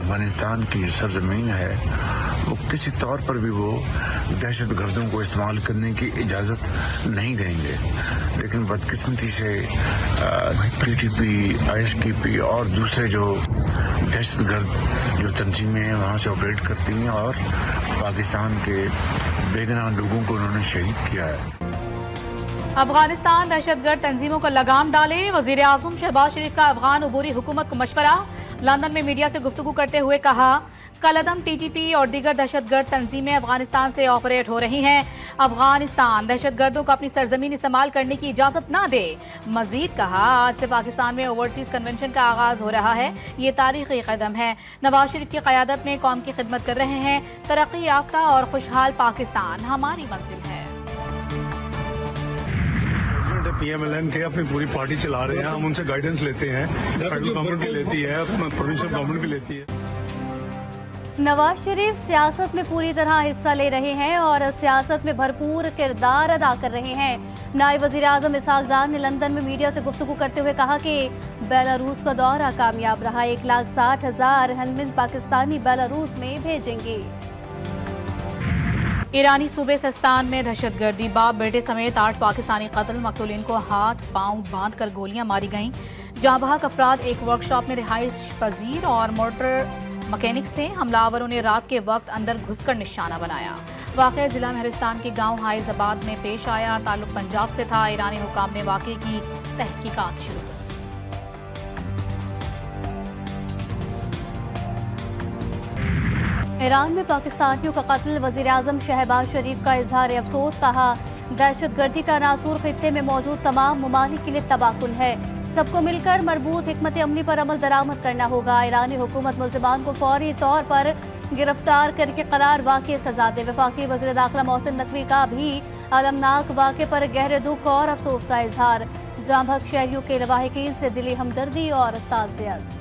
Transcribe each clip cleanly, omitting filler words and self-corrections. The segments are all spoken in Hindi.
अफगानिस्तान की जो सरजमीन है वो किसी तौर पर भी वो दहशत गर्दों को इस्तेमाल करने की इजाज़त नहीं देंगे। लेकिन बदकिस्मती से PTP, ISKP और दूसरे जो दहशत गर्द जो तंजीमें हैं वहाँ से ऑपरेट करती हैं और पाकिस्तान के बेगुनाह लोगों को उन्होंने शहीद किया है। अफगानिस्तान दहशतगर्द तंजीमों को लगाम डाले, वजीर आजम शहबाज शरीफ का अफगान अबूरी हुकूमत को मशवरा। लंदन में मीडिया से गुफ्तगू करते हुए कहा, कलअदम TTP और दीगर दहशतगर्द तंजीमें अफगानिस्तान से ऑपरेट हो रही हैं। अफगानिस्तान दहशतगर्दों को अपनी सरजमीन इस्तेमाल करने की इजाजत ना दे। मजीद कहा, आज से पाकिस्तान में ओवरसीज कन्वेंशन का आगाज हो रहा है। ये तारीखी कदम है। नवाज शरीफ की क़यादत में कौम की खिदमत कर रहे हैं। तरक्की याफ्ता और खुशहाल पाकिस्तान हमारी मंजिल है। PMLN थे, अपनी पूरी पार्टी चला रहे हैं, हम उनसे गाइडेंस लेते हैं, फेडरल गवर्नमेंट भी लेती है, प्रोविंशियल गवर्नमेंट भी लेती है। नवाज शरीफ सियासत में पूरी तरह हिस्सा ले रहे हैं और सियासत में भरपूर किरदार अदा कर रहे हैं। नायब वजीर आजम इसहाक डार ने लंदन में मीडिया से गुफ्तगू करते हुए कहा कि बेलारूस का दौरा कामयाब रहा। 1,60,000 हेलमेट पाकिस्तानी बेलारूस में भेजेंगे। ईरानी सूबे सिस्तान में दहशतगर्दी, बाप बेटे समेत 8 पाकिस्तानी कत्ल, मकतूलिन को हाथ पांव बांध कर गोलियां मारी गईं। जांबाहक अफराद एक वर्कशॉप में रिहाइश पजीर और मोटर मैकेनिक्स थे। हमलावरों ने रात के वक्त अंदर घुसकर निशाना बनाया। वाक़या जिला महरिस्तान के गांव हाइजाबाद में पेश आया। ताल्लुक पंजाब से था। ईरानी हुकाम ने वाक़े की तहकीकात शुरू की। ईरान में पाकिस्तानियों का कत्ल, वजीर आजम शहबाज शरीफ का इजहार अफसोस। कहा, दहशतगर्दी का नासूर खित्ते में मौजूद तमाम ममालिक के लिए तबाहकुन है। सबको मिलकर मरबूत हिकमत अमली पर अमल दरामद करना होगा। ईरानी हुकूमत मुल्ज़िमान को फौरी तौर पर गिरफ्तार करके करार वाक़ई सजा दे। वफाकी वज़ीर दाखिला मोहसिन नकवी का भी अलमनाक वाक़े पर गहरे दुख और अफसोस का इजहार। जांबहक शहरियों के लवाहिकीन से दिली हमदर्दी और ताज़ियत।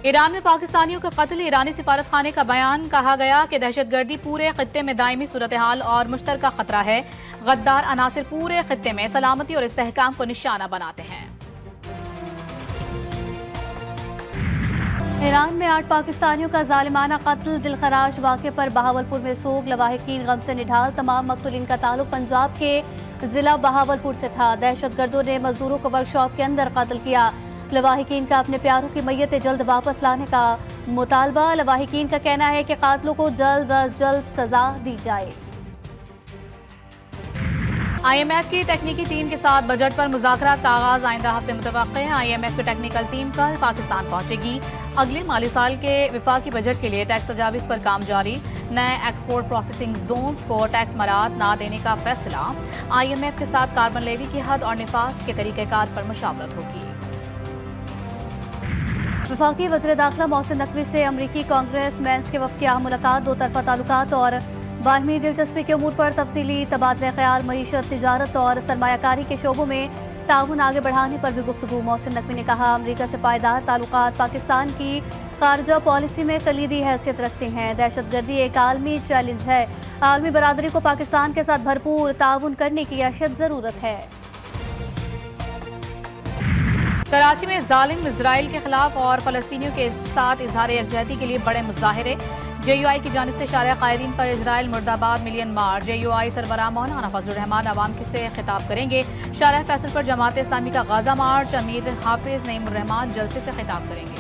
ईरान में पाकिस्तानियों का कत्ल, ईरानी सिफारत खाने का बयान। कहा गया कि दहशतगर्दी पूरे खित्ते में दायमी सूरत हाल और मुश्तरका खतरा है। गद्दार अनासिर पूरे खित्ते में सलामती और इस्तेहकाम को निशाना बनाते हैं। ईरान में 8 पाकिस्तानियों का जालिमाना कत्ल, दिलखराश वाक़े पर बहावलपुर में सोग, लवाहिकीन गम से निढाल। तमाम मकतूलिन का ताल्लुक पंजाब के जिला बहावलपुर से था। दहशतगर्दों ने मजदूरों को वर्कशॉप के अंदर कत्ल किया। लवाहिकीन का अपने प्यारों की मैयतें जल्द वापस लाने का मुतालबा। लवाहिकीन का कहना है कि कातिलों को जल्द अज जल्द सजा दी जाए। IMF की तकनीकी टीम के साथ बजट पर मुज़ाकरात का आगाज आइंदा हफ्ते मुतवक्किल है। IMF की टेक्निकल टीम कल पाकिस्तान पहुंचेगी। अगले माली साल के विफाकी बजट के लिए टैक्स तजावीज़ पर काम जारी। नए एक्सपोर्ट प्रोसेसिंग जोन्स को टैक्स मराहत ना देने का फैसला। IMF के साथ कार्बन लेवी की हद और निफास के तरीक़ेकार पर मुशावरत होगी। वफाकी वज़ीर दाखिला मोहसिन नकवी से अमरीकी कांग्रेस मेंस के वफ़द की अहम मुलाकात। 2 तरफ़ा ताल्लुकात और बाहमी दिलचस्पी के अमूर पर तफसीली तबादला ख्याल। मईशत, तिजारत और सरमायाकारी के शोबों में ताउन आगे बढ़ाने पर भी गुफ्तगू। मोहसिन नकवी ने कहा, अमरीका से पायदार ताल्लुकात पाकिस्तान की खारजा पॉलिसी में कलीदी हैसियत रखते हैं। दहशतगर्दी एक आलमी चैलेंज है। आलमी बरादरी को पाकिस्तान के साथ भरपूर ताउन करने की अशद ज़रूरत है। कराची में जालिम इजराइल के खिलाफ और फलस्तीनियों के साथ इजहार यकजहती के लिए बड़े मुजाहिरे। JUI की जानिब से शारिया कायदीन पर इजराइल मुर्दाबाद मिलियन मार्च। JUI सरबराह मौलाना फजलुर रहमान अवाम से खिताब करेंगे। शारिया फैसल पर जमात इस्लामी का गाजा मार्च। अमीर हाफिज नईमुर रहमान जलसे से खिताब करेंगे।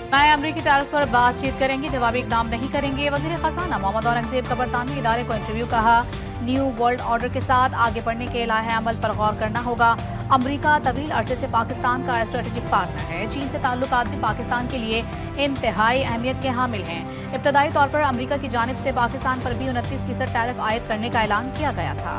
नए अमरीकी तारीफ पर बातचीत करेंगे, जवाबी इकदाम नहीं करेंगे। वजीर खजाना मोहम्मद औरंगजेब का बरतानवी इदारे को इंटरव्यू। कहा, न्यू वर्ल्ड ऑर्डर के साथ आगे बढ़ने के लाहे अमल पर गौर करना होगा। अमरीका तवील अरसे से पाकिस्तान का स्ट्रेटेजिक पार्टनर है। चीन से ताल्लुकात भी पाकिस्तान के लिए इंतहाई अहमियत के हामिल हैं। इब्तदाई तौर पर अमरीका की जानिब से पाकिस्तान पर भी 29% टैरिफ आयद करने का ऐलान किया गया था।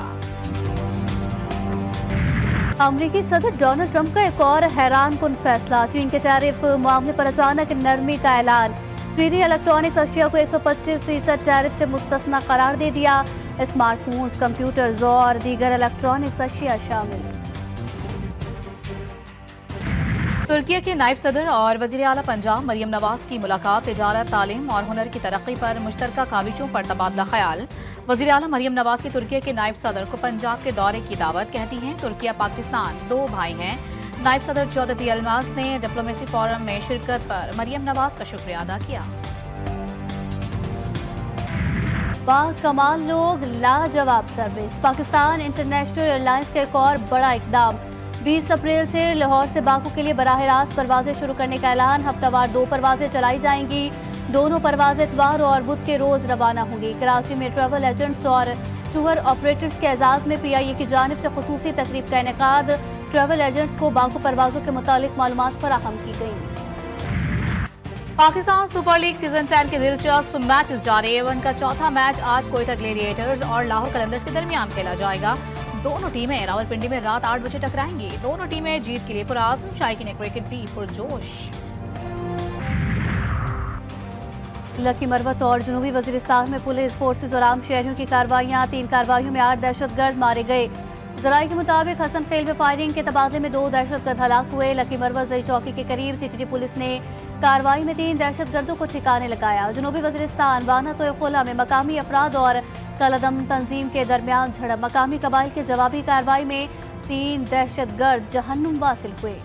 अमरीकी सदर डोनाल्ड ट्रंप का एक और हैरान कुन फैसला। चीन के टैरिफ मामले पर अचानक नरमी का ऐलान। चीनी इलेक्ट्रॉनिक्स अशिया को 125% टैरिफ से मुस्तस्ना करार दे दिया। स्मार्टफोन्स, कंप्यूटर्स और दीगर इलेक्ट्रॉनिक्स अशिया शामिल। तुर्की के नायब सदर और वज़ीर आला पंजाब मरियम नवाज की मुलाकात। तिजारत, तालीम और हुनर की तरक्की पर मुश्तरका काविशों पर तबादला ख्याल। वज़ीर आला मरियम नवाज की तुर्की के नायब सदर को पंजाब के दौरे की दावत। कहती हैं तुर्की पाकिस्तान दो भाई हैं। नायब सदर चौधरी अलमास ने डिप्लोमेसी फोरम में शिरकत पर मरियम नवाज का शुक्रिया अदा किया। बाकमाल लोग लाजवाब सर्विस। पाकिस्तान इंटरनेशनल एयरलाइंस का एक और बड़ा इकदाम। 20 अप्रैल से लाहौर से बाकू के लिए बराह रास्त परवाजें शुरू करने का ऐलान। हफ्तावार 2 परवाजें चलाई जाएंगी। दोनों परवाजें इतवार और बुध के रोज रवाना होंगी। कराची में ट्रैवल एजेंट्स और टूर ऑपरेटर्स के एजाज में PIA की जानिब से खुसूसी तकरीब का इनेकाद। ट्रैवल एजेंट्स को बाकू परवाजों के मुतालिक मालूमात फराहम की गई। पाकिस्तान सुपर लीग सीजन 10 के दिलचस्प मैचेस जारी। उनका चौथा मैच आज कोयटा ग्लेडिएटर्स और लाहौर कलंदर्स के दरमियान खेला जाएगा। दोनों टीमें रावलपिंडी में रात 8 बजे टकराएंगी। दोनों टीमें जीत के लिए पुरआज़म। शायकीन क्रिकेट भी पुरजोश। लकी मरवत और जनूबी वजीरिस्तान में पुलिस फोर्सेज और आम शहरियों की कार्रवाइयां। 3 कार्रवाइयों में 8 दहशतगर्द मारे गए। जराये के मुताबिक हसन खेल में फायरिंग के तबादले में 2 दहशतगर्द हलाक हुए। लकी मरवत जई चौकी के करीब CTT पुलिस ने कार्रवाई में 3 दहशतगर्दों को ठिकाने लगाया। जनूबी वजीरिस्तान वाना में मकामी अफराद और कलदम तंजीम के दरमियान झड़प। मकामी कबाइल के जवाबी कार्रवाई में 3 दहशतगर्द जहन्नुम वासिल हुए।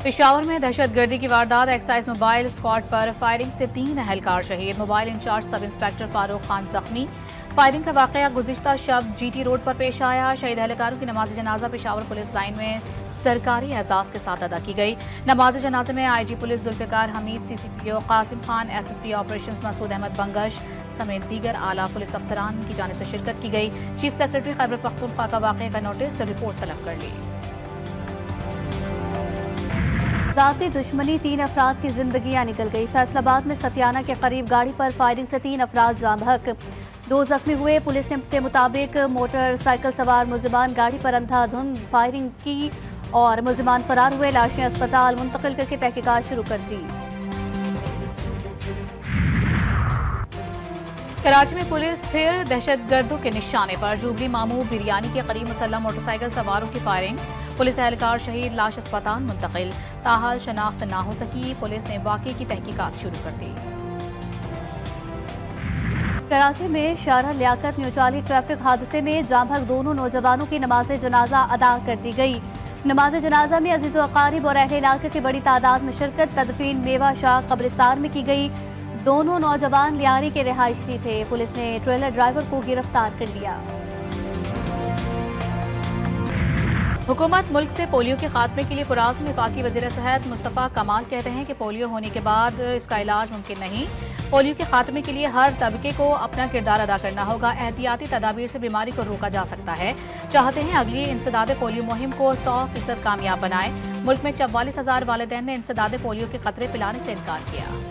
पेशावर में दहशतगर्दी की वारदात। एक्साइज मोबाइल स्क्वाड पर फायरिंग से 3 अहलकार शहीद। Mobile in charge sub inspector Farooq Khan जख्मी। फायरिंग का वाकया गुज़िश्ता शब GT रोड पर पेश आया। शहीद अहलकारों की नमाज जनाजा पेशावर पुलिस लाइन में सरकारी एजाज के साथ अदा की गई। नमाज जनाजे में IG police Zulfiqar Hamid, CCPO Qasim Khan, SSP operations Masood Ahmad Bangash समेत दीगर आला पुलिस अफसरान की जानिब से शिरकत की गई। चीफ सेक्रेटरी खैबर पख्तूनख्वा का वाकये का नोटिस रिपोर्ट तलब कर ली। राती दुश्मनी 3 अफराद की जिंदगियां निकल गई। फैसलाबाद में सतियाना के करीब गाड़ी पर फायरिंग से 3 अफराद जाँ बहक, 2 जख्मी हुए। पुलिस के मुताबिक मोटरसाइकिल सवार मुलजिमान गाड़ी पर अंधाधुंध फायरिंग की और मुलजिमान फरार हुए। लाशें अस्पताल मुंतकिल करके तहकीकात शुरू कर दी। कराची में पुलिस फिर दहशतगर्दों के निशाने पर। जुबली मामू बिरयानी के करीब मुसल्लम मोटरसाइकिल सवारों की फायरिंग। पुलिस एहलकार शहीद, लाश अस्पताल मुंतकिल। ताहाल शनाख्त ना हो सकी। पुलिस ने वाकये की तहकीकात शुरू कर दी। कराची में शारा लियाकत न्यूचाली ट्रैफिक हादसे में जाँ बहक 2 नौजवानों की नमाज जनाजा अदा कर दी गई। नमाज जनाजा में अजीज़ व अकारिब और अहले इलाके की बड़ी तादाद में शिरकत। तदफीन मेवा शाह कब्रिस्तान में की गई। दोनों नौजवान लियारी के रिहायशी थे। पुलिस ने ट्रेलर ड्राइवर को गिरफ्तार कर लिया। हुकूमत मुल्क से पोलियो के खात्मे के लिए पुरआज़म। वफाकी वज़ीर सेहत मुस्तफ़ा कमाल कहते हैं कि पोलियो होने के बाद इसका इलाज मुमकिन नहीं। पोलियो के खात्मे के लिए हर तबके को अपना किरदार अदा करना होगा। एहतियाती तदाबीर से बीमारी को रोका जा सकता है। चाहते हैं अगली इंसदाद पोलियो मुहिम को 100% कामयाब बनाए। मुल्क में 44,000 वालिदैन ने इंसदाद पोलियो के खतरे पिलाने से इनकार किया।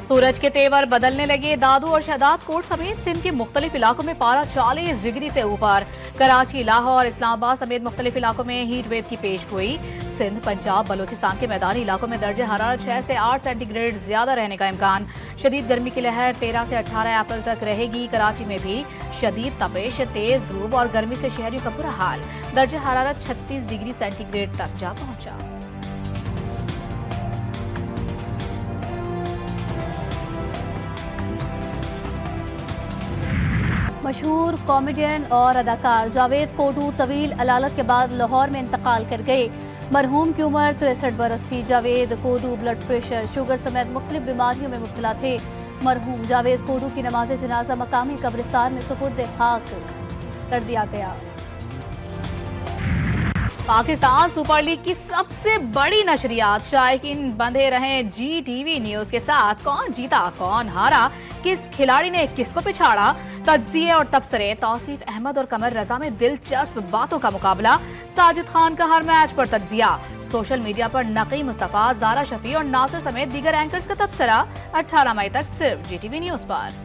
सूरज के तेवर बदलने लगे। दादू और शहदाद कोट समेत सिंध के मुख्तलिफ इलाकों में पारा 40 डिग्री से ऊपर। कराची, लाहौर, इस्लामाबाद समेत मुख्तलिफ इलाकों में हीट वेव की पेश गोई। सिंध, पंजाब, बलोचिस्तान के मैदानी इलाकों में दर्जे हरारत 6 से 8 सेंटीग्रेड ज्यादा रहने का इम्कान। शदीद गर्मी की लहर 13 से 18 अप्रैल तक रहेगी। कराची में भी शदीद तपिश, तेज धूप और गर्मी से शहरियों का बुरा हाल। दर्जे हरारत 36 डिग्री सेंटीग्रेड तक जा पहुंचा। मशहूर कॉमेडियन और अदाकार जावेद कोडू तवील अलालत के बाद लाहौर में इंतकाल कर गए। मरहूम की उम्र 63 बरस थी। जावेद कोडू ब्लड प्रेशर, शुगर समेत मुख्तलिफ बीमारियों में मुब्तला थे। मरहूम जावेद कोडू की नमाज जनाजा मकामी कब्रिस्तान में सुपुर्द खाक कर दिया गया। पाकिस्तान सुपर लीग की सबसे बड़ी नशरियात। शायकीन बंधे रहें GTV न्यूज के साथ। कौन जीता, कौन हारा, किस खिलाड़ी ने किसको पिछाड़ा, तज्जिए और तबसरे। तौसीफ अहमद और कमर रजा में दिलचस्प बातों का मुकाबला। साजिद खान का हर मैच पर तज्जिया। सोशल मीडिया पर नकी मुस्तफा, जारा शफी और नासिर समेत दीगर एंकर्स का तबसरा। 18 मई तक सिर्फ GTV न्यूज पर।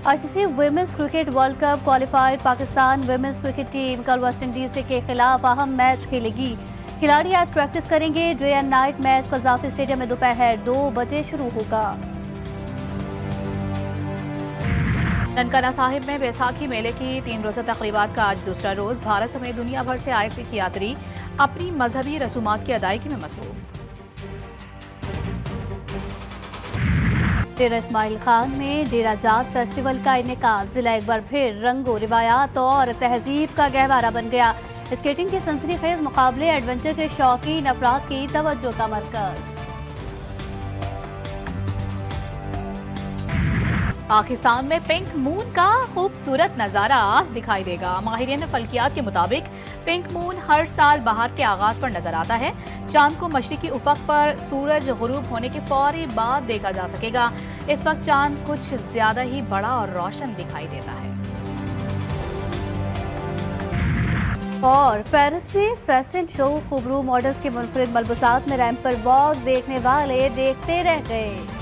ICC women's cricket world cup qualified. Pakistan women's cricket team कल वेस्ट इंडीज के खिलाफ अहम मैच खेलेगी। खिलाड़ी आज प्रैक्टिस करेंगे। Day and night match Gaddafi stadium में दोपहर 2 बजे शुरू होगा। ननकाना साहिब में बैसाखी मेले की 3 रोज़ा तकरीबात का आज दूसरा रोज। भारत समेत दुनिया भर से आए सिख यात्री अपनी मजहबी रसूमात की अदायगी में मसरूफ। डेरा इस्माइल खान में डेरा जात फेस्टिवल का इनेकाद। जिला एक बार फिर रंगो रिवायात और तहजीब का गहवारा बन गया। स्केटिंग के सनसनीखेज मुकाबले एडवेंचर के शौकीन अफराद की तवज्जो का मरकज। पाकिस्तान में पिंक मून का खूबसूरत नजारा आज दिखाई देगा। माहिरीन फल्कियात के मुताबिक पिंक मून हर साल बहार के आगाज पर नजर आता है। चांद को मशरिकी उफक पर सूरज गुरूब होने के फौरी बाद देखा जा सकेगा। इस वक्त चांद कुछ ज्यादा ही बड़ा और रोशन दिखाई देता है। और पेरिस में फैशन शो खूबरू मॉडल्स के मुनफरिद मलबूसात में रैंप पर वॉक देखने वाले देखते रह गए।